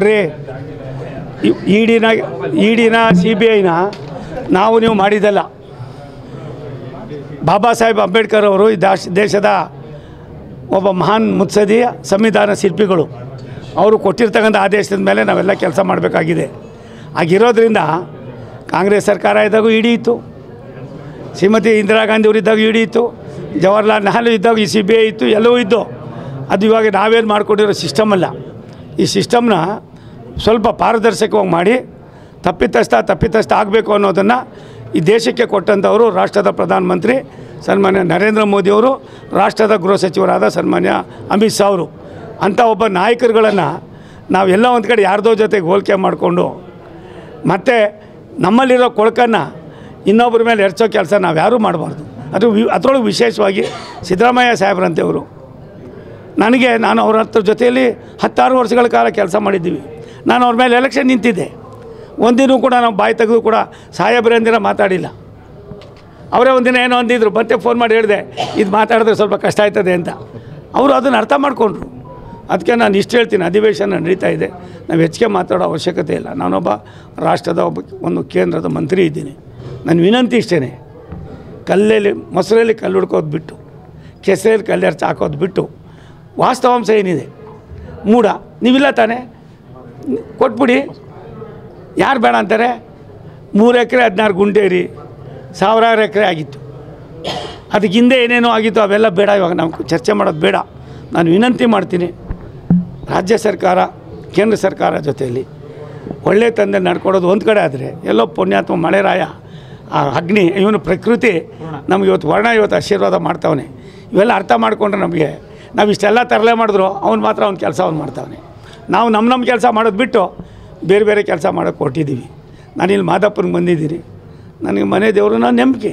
ನೋಡ್ರಿ, ಇಡಿನ CBIನ ನೀವು ಮಾಡಿದಲ್ಲ. ಬಾಬಾ ಸಾಹೇಬ್ ಅಂಬೇಡ್ಕರ್ ಅವರು ಈ ದೇಶದ ಒಬ್ಬ ಮಹಾನ್ ಮುತ್ಸದ್ದಿ ಸಂವಿಧಾನ ಶಿಲ್ಪಿಗಳು. ಅವರು ಕೊಟ್ಟಿರ್ತಕ್ಕಂಥ ಆದೇಶದ ಮೇಲೆ ನಾವೆಲ್ಲ ಕೆಲಸ ಮಾಡಬೇಕಾಗಿದೆ. ಆಗಿರೋದ್ರಿಂದ ಕಾಂಗ್ರೆಸ್ ಸರ್ಕಾರ ಇದ್ದಾಗ ಇಡಿ ಇತ್ತು, ಶ್ರೀಮತಿ ಇಂದಿರಾ ಗಾಂಧಿ ಅವರು ಇದ್ದಾಗ ಇಡಿ ಇತ್ತು, ಜವಾಹರ್ಲಾಲ್ ನೆಹರು ಇದ್ದಾಗ ಈ CBI ಇತ್ತು, ಎಲ್ಲವೂ ಇದ್ದು. ಅದು ಇವಾಗ ನಾವೇನು ಮಾಡಿಕೊಂಡಿರೋ ಸಿಸ್ಟಮ್ ಅಲ್ಲ. ಈ ಸಿಸ್ಟಮ್ನ ಸ್ವಲ್ಪ ಪಾರದರ್ಶಕವಾಗಿ ಮಾಡಿ ತಪ್ಪಿತಸ್ಥ ಆಗಬೇಕು ಅನ್ನೋದನ್ನು ಈ ದೇಶಕ್ಕೆ ಕೊಟ್ಟಂಥವರು ರಾಷ್ಟ್ರದ ಪ್ರಧಾನಮಂತ್ರಿ ಸನ್ಮಾನ್ಯ ನರೇಂದ್ರ ಮೋದಿಯವರು, ರಾಷ್ಟ್ರದ ಗೃಹ ಸಚಿವರಾದ ಸನ್ಮಾನ್ಯ ಅಮಿತ್ ಶಾ ಅವರು. ಅಂಥ ಒಬ್ಬ ನಾಯಕರುಗಳನ್ನು ನಾವೆಲ್ಲ ಒಂದು ಕಡೆ ಯಾರ್ದೋ ಜೊತೆಗೆ ಹೋಲಿಕೆ ಮಾಡಿಕೊಂಡು ಮತ್ತು ನಮ್ಮಲ್ಲಿರೋ ಕೊಳಕನ್ನು ಇನ್ನೊಬ್ಬರ ಮೇಲೆ ಎರಚೋ ಕೆಲಸ ನಾವು ಯಾರೂ ಮಾಡಬಾರ್ದು. ಅದರೊಳಗೆ ವಿಶೇಷವಾಗಿ ಸಿದ್ದರಾಮಯ್ಯ ಸಾಹೇಬ್ರಂತೆಯವರು. ನಾನು ಅವ್ರ ಜೊತೆಯಲ್ಲಿ 16 ವರ್ಷಗಳ ಕಾಲ ಕೆಲಸ ಮಾಡಿದ್ದೀವಿ. ನಾನು ಅವ್ರ ಮೇಲೆ ಎಲೆಕ್ಷನ್ ನಿಂತಿದ್ದೆ. ಒಂದಿನೂ ಕೂಡ ನಾವು ಬಾಯಿ ತೆಗೆದು ಕೂಡ ಸಾಹೇಬ್ರಂದಿರ ಮಾತಾಡಿಲ್ಲ. ಅವರೇ ಒಂದಿನ ಏನೋ ಅಂದಿದ್ರು, ಮತ್ತೆ ಫೋನ್ ಮಾಡಿ ಹೇಳಿದೆ ಇದು ಮಾತಾಡಿದ್ರೆ ಸ್ವಲ್ಪ ಕಷ್ಟ ಆಯ್ತದೆ ಅಂತ. ಅವರು ಅದನ್ನು ಅರ್ಥ ಮಾಡಿಕೊಂಡ್ರು. ಅದಕ್ಕೆ ನಾನು ಇಷ್ಟು ಹೇಳ್ತೀನಿ, ಅಧಿವೇಶನ ನಡೀತಾ ಇದೆ, ನಾವು ಹೆಚ್ಚಿಗೆ ಮಾತಾಡೋ ಅವಶ್ಯಕತೆ ಇಲ್ಲ. ನಾನೊಬ್ಬ ರಾಷ್ಟ್ರದ ಒಂದು ಕೇಂದ್ರದ ಮಂತ್ರಿ ಇದ್ದೀನಿ. ನನ್ನ ವಿನಂತಿ ಇಷ್ಟೇ, ಮೊಸರಲ್ಲಿ ಕಲ್ಲು ಹುಡ್ಕೋದು ಬಿಟ್ಟು ಕೆಸರಲ್ಲಿ ಕಲ್ಲೆರ್ಚಿ ಹಾಕೋದು ಬಿಟ್ಟು ವಾಸ್ತವಾಂಶ ಏನಿದೆ ಮೂಢ ನೀವಿಲ್ಲ ತಾನೇ ಕೊಟ್ಬಿಡಿ. ಯಾರು ಬೇಡ ಅಂತಾರೆ? 3 ಎಕರೆ 16 ಗುಂಟೇರಿ ಸಾವಿರಾರು ಎಕರೆ ಆಗಿತ್ತು. ಅದಕ್ಕೆ ಹಿಂದೆ ಏನೇನೋ ಆಗಿತ್ತು, ಅವೆಲ್ಲ ಬೇಡ. ಇವಾಗ ನಾವು ಚರ್ಚೆ ಮಾಡೋದು ಬೇಡ. ನಾನು ವಿನಂತಿ ಮಾಡ್ತೀನಿ, ರಾಜ್ಯ ಸರ್ಕಾರ ಕೇಂದ್ರ ಸರ್ಕಾರ ಜೊತೆಯಲ್ಲಿ ಒಳ್ಳೆ ತಂದೆ ನಡ್ಕೊಡೋದು ಒಂದು ಕಡೆ ಆದರೆ, ಎಲ್ಲೋ ಪುಣ್ಯಾತ್ಮ ಮಳೆರಾಯ ಆ ಅಗ್ನಿ ಇವನು ಪ್ರಕೃತಿ ನಮಗೆ ಇವತ್ತು ಆಶೀರ್ವಾದ ಮಾಡ್ತಾವನೆ. ಇವೆಲ್ಲ ಅರ್ಥ ಮಾಡಿಕೊಂಡ್ರೆ ನಮಗೆ ನಾವು ಇಷ್ಟೆಲ್ಲ ತರಲೆ ಮಾಡಿದ್ರು ಅವ್ನು ಮಾತ್ರ ಅವ್ನ ಕೆಲಸ ಅವ್ನು ಮಾಡ್ತಾವನೆ. ನಾವು ನಮ್ಮ ಕೆಲಸ ಮಾಡೋದು ಬಿಟ್ಟು ಬೇರೆ ಕೆಲಸ ಮಾಡೋಕ್ಕೆ ಕೊಟ್ಟಿದ್ದೀವಿ. ನಾನಿಲ್ಲಿ ಮಾದಪ್ಪನಿಗೆ ಬಂದಿದ್ದೀನಿ. ನನಗೆ ಮನೆ ದೇವರು ನಾನು ನಂಬಿಕೆ.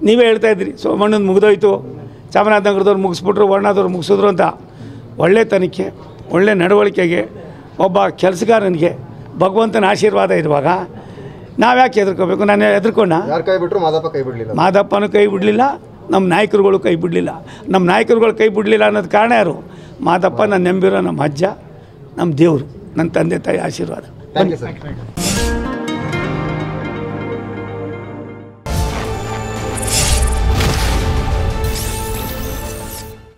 ನೀವೇ ಹೇಳ್ತಾಯಿದ್ರಿ ಸೋಮಣ್ಣನ ಮುಗಿದೋಯ್ತು, ಚಾಮರಾಜನಗರದವ್ರು ಮುಗಿಸ್ಬಿಟ್ರು, ವರ್ಣದವ್ರು ಮುಗಿಸಿದ್ರು ಅಂತ. ಒಳ್ಳೆತನಕ್ಕೆ, ಒಳ್ಳೆ ನಡವಳಿಕೆಗೆ, ಒಬ್ಬ ಕೆಲಸಗಾರನಿಗೆ ಭಗವಂತನ ಆಶೀರ್ವಾದ ಇರುವಾಗ ನಾವ್ಯಾಕೆ ಹೆದರ್ಕೋಬೇಕು? ನಾನು ಹೆದರ್ಕೊಂಡ? ಮಾದಪ್ಪನೂ ಕೈ ಬಿಡಲಿಲ್ಲ, ನಮ್ಮ ನಾಯಕರುಗಳು ಕೈ ಬಿಡಲಿಲ್ಲ. ನಮ್ಮ ನಾಯಕರುಗಳು ಕೈ ಬಿಡಲಿಲ್ಲ ಅನ್ನೋದು ಕಾರಣ ಯಾರು? ಮಾದಪ್ಪ, ನಾನು ನಂಬಿರೋ ನಮ್ಮ ಅಜ್ಜ, ನಮ್ಮ ದೇವರು, ನನ್ನ ತಂದೆ ತಾಯಿ ಆಶೀರ್ವಾದ.